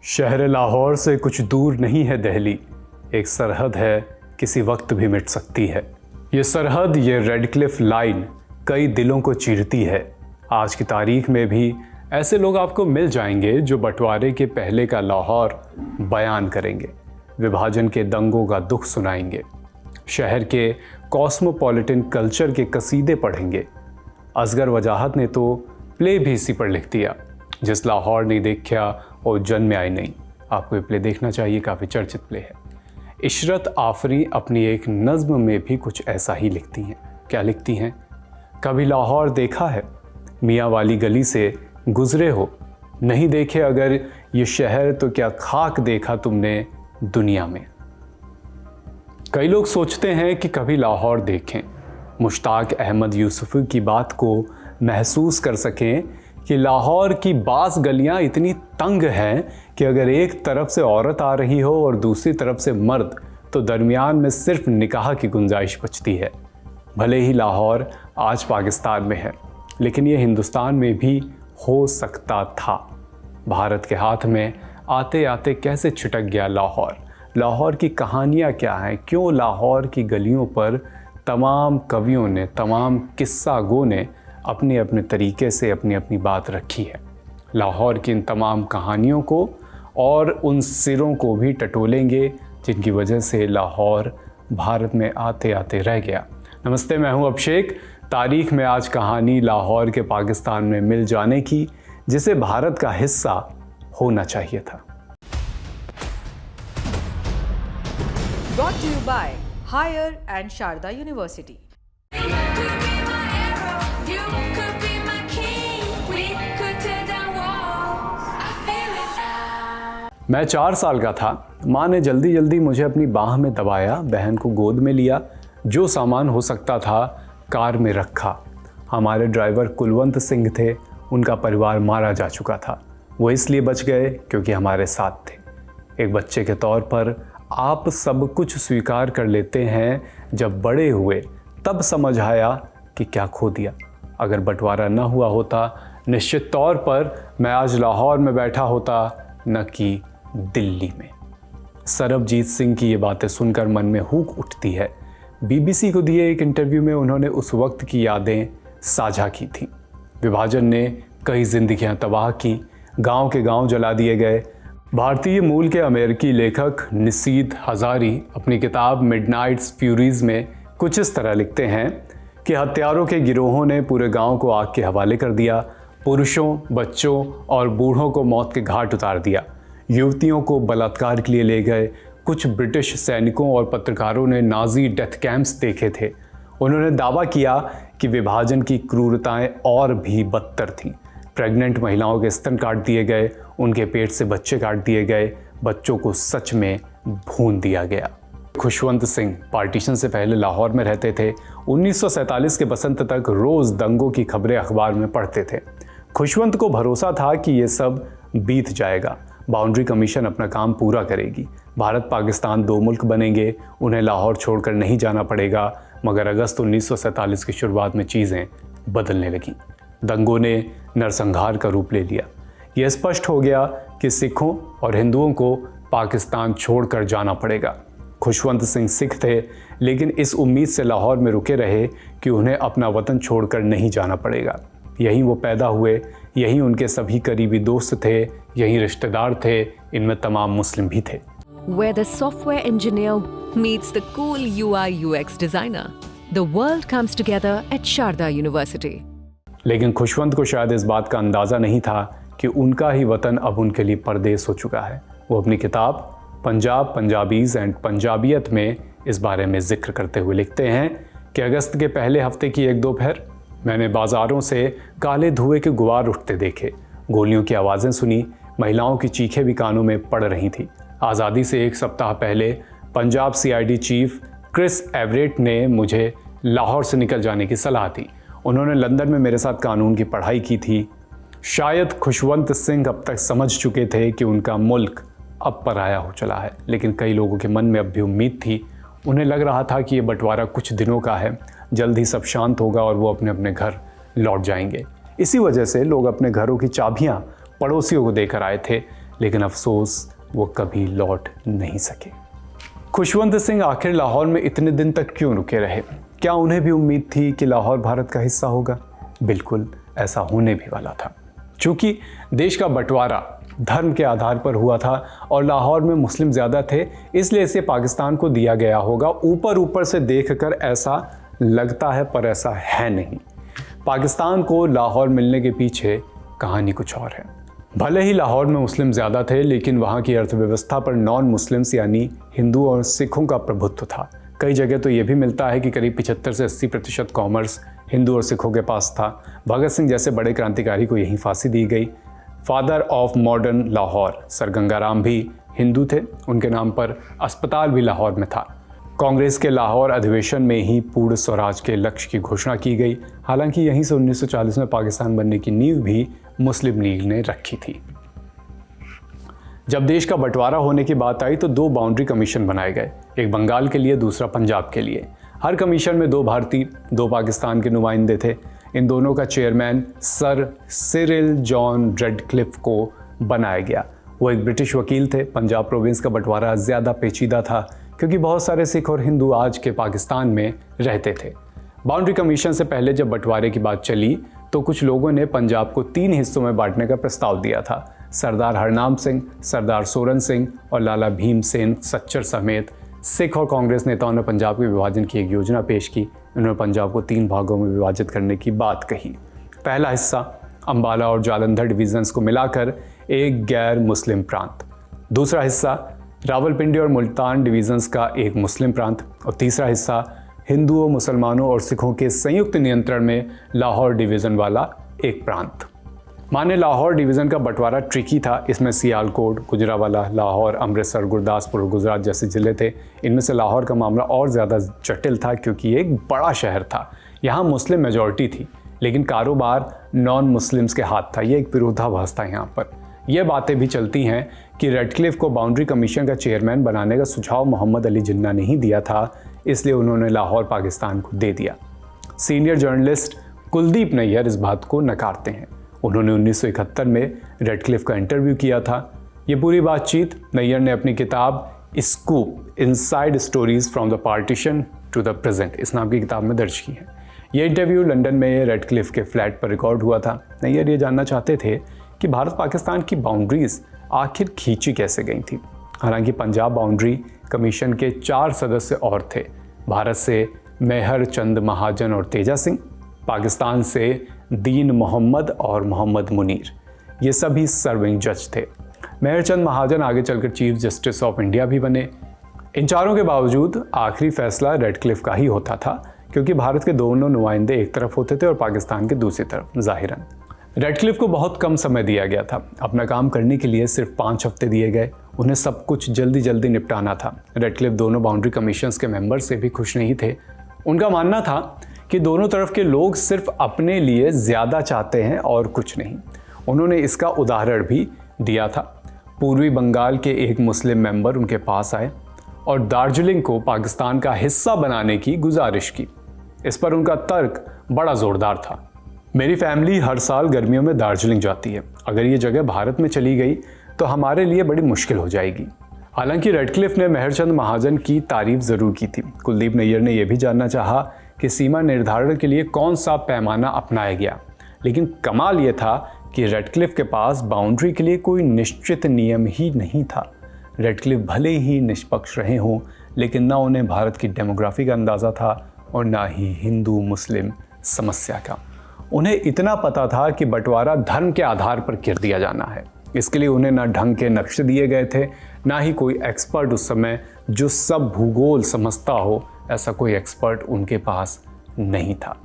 शहर लाहौर से कुछ दूर नहीं है दिल्ली, एक सरहद है किसी वक्त भी मिट सकती है। ये सरहद, ये रेड क्लिफ लाइन कई दिलों को चीरती है। आज की तारीख में भी ऐसे लोग आपको मिल जाएंगे जो बंटवारे के पहले का लाहौर बयान करेंगे, विभाजन के दंगों का दुख सुनाएंगे, शहर के कॉस्मोपॉलिटन कल्चर के कसीदे पढ़ेंगे। असगर वजाहत ने तो प्ले भी इसी पर लिख दिया, जिस लाहौर नहीं देखा और जन्म आई नहीं। आपको ये प्ले देखना चाहिए, काफ़ी चर्चित प्ले है। इशरत आफरी अपनी एक नज़्म में भी कुछ ऐसा ही लिखती हैं। क्या लिखती हैं? कभी लाहौर देखा है, मियाँ वाली गली से गुजरे हो, नहीं देखे अगर ये शहर तो क्या खाक देखा तुमने दुनिया में। कई लोग सोचते हैं कि कभी लाहौर देखें, मुश्ताक अहमद यूसुफ़ी की बात को महसूस कर सकें कि लाहौर की बास गलियां इतनी तंग हैं कि अगर एक तरफ से औरत आ रही हो और दूसरी तरफ से मर्द, तो दरमियान में सिर्फ निकाह की गुंजाइश बचती है। भले ही लाहौर आज पाकिस्तान में है, लेकिन ये हिंदुस्तान में भी हो सकता था। भारत के हाथ में आते आते कैसे छिटक गया लाहौर? लाहौर की कहानियाँ क्या हैं? क्यों लाहौर की गलियों पर तमाम कवियों ने, तमाम किस्सा गो ने अपने अपने तरीके से अपनी अपनी बात रखी है। लाहौर की इन तमाम कहानियों को और उन सिरों को भी टटोलेंगे जिनकी वजह से लाहौर भारत में आते आते रह गया। नमस्ते, मैं हूं अभिषेक। तारीख में आज कहानी लाहौर के पाकिस्तान में मिल जाने की, जिसे भारत का हिस्सा होना चाहिए था। Brought to you by Higher and Sharda University. मैं 4 साल का था। माँ ने जल्दी जल्दी मुझे अपनी बाह में दबाया, बहन को गोद में लिया, जो सामान हो सकता था कार में रखा। हमारे ड्राइवर कुलवंत सिंह थे। उनका परिवार मारा जा चुका था। वो इसलिए बच गए क्योंकि हमारे साथ थे। एक बच्चे के तौर पर आप सब कुछ स्वीकार कर लेते हैं। जब बड़े हुए तब समझ आया कि क्या खो दिया। अगर बंटवारा न हुआ होता, निश्चित तौर पर मैं आज लाहौर में बैठा होता, न कि दिल्ली में। सरबजीत सिंह की ये बातें सुनकर मन में हुक उठती है। बीबीसी को दिए एक इंटरव्यू में उन्होंने उस वक्त की यादें साझा की थी। विभाजन ने कई जिंदगियां तबाह की, गांव के गांव जला दिए गए। भारतीय मूल के अमेरिकी लेखक निशीथ हजारी अपनी किताब मिडनाइट्स फ्यूरीज में कुछ इस तरह लिखते हैं कि हत्यारों के गिरोहों ने पूरे गांव को आग के हवाले कर दिया। पुरुषों, बच्चों और बूढ़ों को मौत के घाट उतार दिया। युवतियों को बलात्कार के लिए ले गए। कुछ ब्रिटिश सैनिकों और पत्रकारों ने नाजी डेथ कैंप्स देखे थे। उन्होंने दावा किया कि विभाजन की क्रूरताएं और भी बदतर थीं। प्रेग्नेंट महिलाओं के स्तन काट दिए गए, उनके पेट से बच्चे काट दिए गए, बच्चों को सच में भून दिया गया। खुशवंत सिंह पार्टीशन से पहले लाहौर में रहते थे। 1947 के बसंत तक रोज़ दंगों की खबरें अखबार में पढ़ते थे। खुशवंत को भरोसा था कि ये सब बीत जाएगा, बाउंड्री कमीशन अपना काम पूरा करेगी, भारत पाकिस्तान 2 मुल्क बनेंगे, उन्हें लाहौर छोड़कर नहीं जाना पड़ेगा। मगर अगस्त 1947 की शुरुआत में चीज़ें बदलने लगीं। दंगों ने नरसंहार का रूप ले लिया। यह स्पष्ट हो गया कि सिखों और हिंदुओं को पाकिस्तान छोड़कर जाना पड़ेगा। खुशवंत सिंह सिख थे, लेकिन इस उम्मीद से लाहौर में रुके रहे कि उन्हें अपना वतन छोड़कर नहीं जाना पड़ेगा। यहीं वो पैदा हुए, यहीं उनके सभी करीबी दोस्त थे, यहीं रिश्तेदार थे, इनमें तमाम मुस्लिम भी थे। Where the software engineer meets the cool UI UX designer, the world comes together at Sharda University. लेकिन खुशवंत को शायद इस बात का अंदाज़ा नहीं था कि उनका ही वतन अब उनके लिए परदेश हो चुका है। वो अपनी किताब पंजाब, पंजाबीज़ एंड पंजाबियत में इस बारे में जिक्र करते हुए लिखते हैं कि अगस्त के पहले हफ्ते की एक दोपहर मैंने बाज़ारों से काले धुएं के गुबार उठते देखे, गोलियों की आवाज़ें सुनी, महिलाओं की चीखें भी कानों में पड़ रही थी। आज़ादी से 1 सप्ताह पहले Punjab CID chief Chris Everett ने मुझे लाहौर से निकल जाने की सलाह दी। उन्होंने लंदन में मेरे साथ कानून की पढ़ाई की थी। शायद खुशवंत सिंह अब तक समझ चुके थे कि उनका मुल्क अब पराया हो चला है, लेकिन कई लोगों के मन में अब भी उम्मीद थी। उन्हें लग रहा था कि ये बंटवारा कुछ दिनों का है, जल्द ही सब शांत होगा और वो अपने अपने घर लौट जाएंगे। इसी वजह से लोग अपने घरों की चाबियां पड़ोसियों को देकर आए थे, लेकिन अफसोस वो कभी लौट नहीं सके। खुशवंत सिंह आखिर लाहौर में इतने दिन तक क्यों रुके रहे? क्या उन्हें भी उम्मीद थी कि लाहौर भारत का हिस्सा होगा? बिल्कुल ऐसा होने भी वाला था। चूँकि देश का बंटवारा धर्म के आधार पर हुआ था और लाहौर में मुस्लिम ज़्यादा थे, इसलिए इसे पाकिस्तान को दिया गया होगा। ऊपर से देखकर ऐसा लगता है, पर ऐसा है नहीं। पाकिस्तान को लाहौर मिलने के पीछे कहानी कुछ और है। भले ही लाहौर में मुस्लिम ज़्यादा थे, लेकिन वहाँ की अर्थव्यवस्था पर नॉन मुस्लिम्स यानी हिंदू और सिखों का प्रभुत्व था। कई जगह तो ये भी मिलता है कि करीब 75 से 80% कॉमर्स हिंदू और सिखों के पास था। भगत सिंह जैसे बड़े क्रांतिकारी को यहीं फांसी दी गई। Father of modern Lahore sir Gangaram भी हिंदू थे, उनके नाम पर अस्पताल भी लाहौर में था। कांग्रेस के लाहौर अधिवेशन में ही पूर्ण स्वराज के लक्ष्य की घोषणा की गई। हालांकि यहीं से 1940 में पाकिस्तान बनने की नींव भी मुस्लिम लीग ने रखी थी। जब देश का बंटवारा होने की बात आई तो 2 बाउंड्री कमीशन बनाए गए, एक बंगाल के लिए, दूसरा पंजाब के लिए। हर कमीशन में 2 भारतीय, 2 पाकिस्तान के नुमाइंदे थे। इन दोनों का chairman sir Cyril John Radcliffe को बनाया गया। वो एक ब्रिटिश वकील थे। पंजाब प्रोविंस का बंटवारा ज़्यादा पेचीदा था क्योंकि बहुत सारे सिख और हिंदू आज के पाकिस्तान में रहते थे। बाउंड्री कमीशन से पहले जब बंटवारे की बात चली तो कुछ लोगों ने पंजाब को 3 हिस्सों में बांटने का प्रस्ताव दिया था। सरदार हरनाम सिंह, सरदार सोरन सिंह और लाला भीमसेन सच्चर समेत सिख और कांग्रेस नेताओं ने पंजाब के विभाजन की एक योजना पेश की। उन्होंने पंजाब को 3 भागों में विभाजित करने की बात कही। पहला हिस्सा अंबाला और जालंधर डिवीजन्स को मिलाकर एक गैर मुस्लिम प्रांत, दूसरा हिस्सा रावलपिंडी और मुल्तान डिवीजन्स का एक मुस्लिम प्रांत और तीसरा हिस्सा हिंदुओं, मुसलमानों और सिखों के संयुक्त नियंत्रण में लाहौर डिवीज़न वाला एक प्रांत। माने लाहौर डिवीज़न का बंटवारा ट्रिकी था। इसमें सियालकोट, गुजरावाला, लाहौर, अमृतसर, गुरदासपुर और गुजरात जैसे ज़िले थे। इनमें से लाहौर का मामला और ज़्यादा जटिल था क्योंकि ये एक बड़ा शहर था। यहाँ मुस्लिम मेजॉरिटी थी, लेकिन कारोबार नॉन मुस्लिम्स के हाथ था। ये एक विरोधाभास था यहाँ पर। ये बातें भी चलती हैं कि रेडक्लिफ को बाउंड्री कमीशन का चेयरमैन बनाने का सुझाव मोहम्मद अली जिन्ना ने ही दिया था, इसलिए उन्होंने लाहौर पाकिस्तान को दे दिया। सीनियर जर्नलिस्ट कुलदीप नैयर इस बात को नकारते हैं। उन्होंने 1971 में रेडक्लिफ का इंटरव्यू किया था। ये पूरी बातचीत नैयर ने अपनी किताब Scoop Inside Stories from the Partition to the Present इस नाम की किताब में दर्ज की है। ये इंटरव्यू लंदन में रेडक्लिफ के फ्लैट पर रिकॉर्ड हुआ था। नैयर ये जानना चाहते थे कि भारत पाकिस्तान की बाउंड्रीज आखिर खींची कैसे गई थी। हालांकि पंजाब बाउंड्री कमीशन के 4 सदस्य और थे। भारत से मेहर चंद महाजन और तेजा सिंह, पाकिस्तान से दीन मोहम्मद और मोहम्मद मुनीर, ये सभी सर्विंग जज थे। मेहर चंद महाजन आगे चलकर चीफ जस्टिस ऑफ इंडिया भी बने। इन चारों के बावजूद आखिरी फैसला रेडक्लिफ का ही होता था क्योंकि भारत के दोनों नुमाइंदे एक तरफ होते थे और पाकिस्तान के दूसरी तरफ। जाहिरन रेडक्लिफ को बहुत कम समय दिया गया था। अपना काम करने के लिए सिर्फ 5 हफ्ते दिए गए। उन्हें सब कुछ जल्दी जल्दी निपटाना था। रेडक्लिफ दोनों बाउंड्री कमीशंस के मेंबर से भी खुश नहीं थे। उनका मानना था कि दोनों तरफ के लोग सिर्फ अपने लिए ज़्यादा चाहते हैं और कुछ नहीं। उन्होंने इसका उदाहरण भी दिया था। पूर्वी बंगाल के एक मुस्लिम मेंबर उनके पास आए और दार्जिलिंग को पाकिस्तान का हिस्सा बनाने की गुजारिश की। इस पर उनका तर्क बड़ा ज़ोरदार था। मेरी फैमिली हर साल गर्मियों में दार्जिलिंग जाती है। अगर ये जगह भारत में चली गई तो हमारे लिए बड़ी मुश्किल हो जाएगी। हालांकि रेडक्लिफ ने मेहरचंद महाजन की तारीफ ज़रूर की थी। कुलदीप नैयर ने यह भी जानना चाहा कि सीमा निर्धारण के लिए कौन सा पैमाना अपनाया गया, लेकिन कमाल ये था कि रेडक्लिफ के पास बाउंड्री के लिए कोई निश्चित नियम ही नहीं था। रेडक्लिफ भले ही निष्पक्ष रहे हों, लेकिन ना उन्हें भारत की डेमोग्राफी का अंदाज़ा था और ना ही हिंदू मुस्लिम समस्या का। उन्हें इतना पता था कि बंटवारा धर्म के आधार पर कर दिया जाना है। इसके लिए उन्हें ना ढंग के नक्शे दिए गए थे, ना ही कोई एक्सपर्ट उस समय जो सब भूगोल समझता हो, ऐसा कोई एक्सपर्ट उनके पास नहीं था।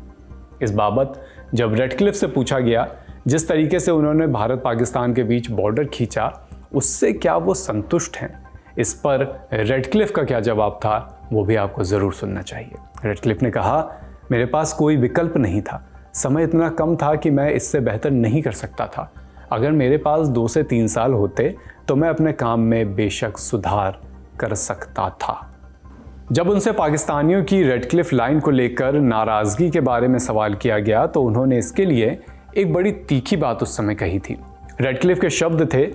इस बाबत जब रेडक्लिफ से पूछा गया जिस तरीके से उन्होंने भारत पाकिस्तान के बीच बॉर्डर खींचा, उससे क्या वो संतुष्ट हैं, इस पर रेडक्लिफ का क्या जवाब था वो भी आपको ज़रूर सुनना चाहिए। रेडक्लिफ ने कहा, मेरे पास कोई विकल्प नहीं था। समय इतना कम था कि मैं इससे बेहतर नहीं कर सकता था। अगर मेरे पास 2 से 3 साल होते तो मैं अपने काम में बेशक सुधार कर सकता था। जब उनसे पाकिस्तानियों की रेडक्लिफ लाइन को लेकर नाराज़गी के बारे में सवाल किया गया तो उन्होंने इसके लिए एक बड़ी तीखी बात उस समय कही थी। रेडक्लिफ के शब्द थे,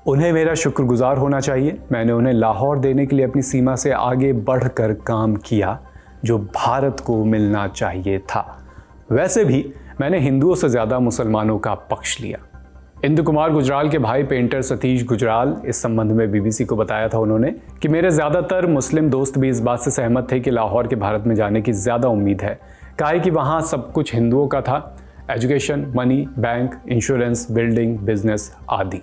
उन्हें मेरा शुक्रगुजार होना चाहिए। मैंने उन्हें लाहौर देने के लिए अपनी सीमा से आगे बढ़कर काम किया जो भारत को मिलना चाहिए था। वैसे भी मैंने हिंदुओं से ज़्यादा मुसलमानों का पक्ष लिया। इंदु कुमार गुजराल के भाई पेंटर सतीश गुजराल इस संबंध में बीबीसी को बताया था उन्होंने कि मेरे ज़्यादातर मुस्लिम दोस्त भी इस बात से सहमत थे कि लाहौर के भारत में जाने की ज़्यादा उम्मीद है। कहा कि वहाँ सब कुछ हिंदुओं का था, education, money, bank, insurance, building, business आदि।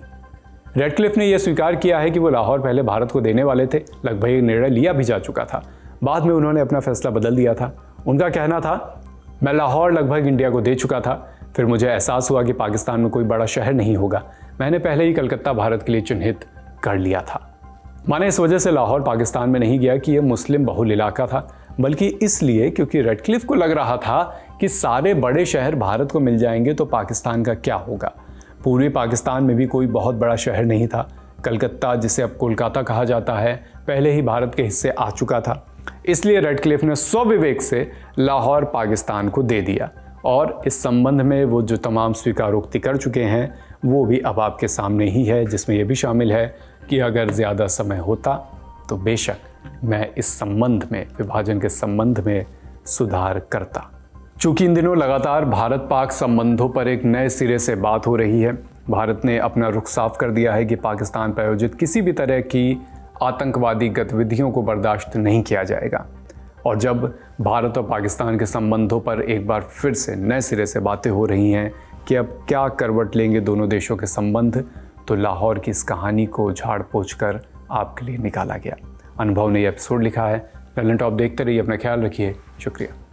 रेडक्लिफ ने यह स्वीकार किया है कि वो लाहौर पहले भारत को देने वाले थे, लगभग एक निर्णय लिया भी जा चुका था। बाद में उन्होंने अपना फैसला बदल दिया था। उनका कहना था, मैं लाहौर लगभग इंडिया को दे चुका था, फिर मुझे एहसास हुआ कि पाकिस्तान में कोई बड़ा शहर नहीं होगा। मैंने पहले ही कलकत्ता भारत के लिए चिन्हित कर लिया था। माने इस वजह से लाहौर पाकिस्तान में नहीं गया कि यह मुस्लिम बहुल इलाका था, बल्कि इसलिए क्योंकि रेडक्लिफ को लग रहा था कि सारे बड़े शहर भारत को मिल जाएंगे तो पाकिस्तान का क्या होगा। पूर्वी पाकिस्तान में भी कोई बहुत बड़ा शहर नहीं था। कलकत्ता, जिसे अब कोलकाता कहा जाता है, पहले ही भारत के हिस्से आ चुका था। इसलिए रेडक्लिफ ने स्वविवेक से लाहौर पाकिस्तान को दे दिया और इस संबंध में वो जो तमाम स्वीकारोक्ति कर चुके हैं वो भी अब आपके सामने ही है, जिसमें ये भी शामिल है कि अगर ज़्यादा समय होता तो बेशक मैं इस संबंध में, विभाजन के संबंध में सुधार करता। चूँकि इन दिनों लगातार भारत पाक संबंधों पर एक नए सिरे से बात हो रही है, भारत ने अपना रुख साफ कर दिया है कि पाकिस्तान पर आयोजित किसी भी तरह की आतंकवादी गतिविधियों को बर्दाश्त नहीं किया जाएगा। और जब भारत और पाकिस्तान के संबंधों पर एक बार फिर से नए सिरे से बातें हो रही हैं कि अब क्या करवट लेंगे दोनों देशों के संबंध, तो लाहौर की इस कहानी को झाड़ पोंछ कर आपके लिए निकाला गया। अनुभव ने यह एपिसोड लिखा है। ललन टॉप देखते रहिए, अपना ख्याल रखिए। शुक्रिया।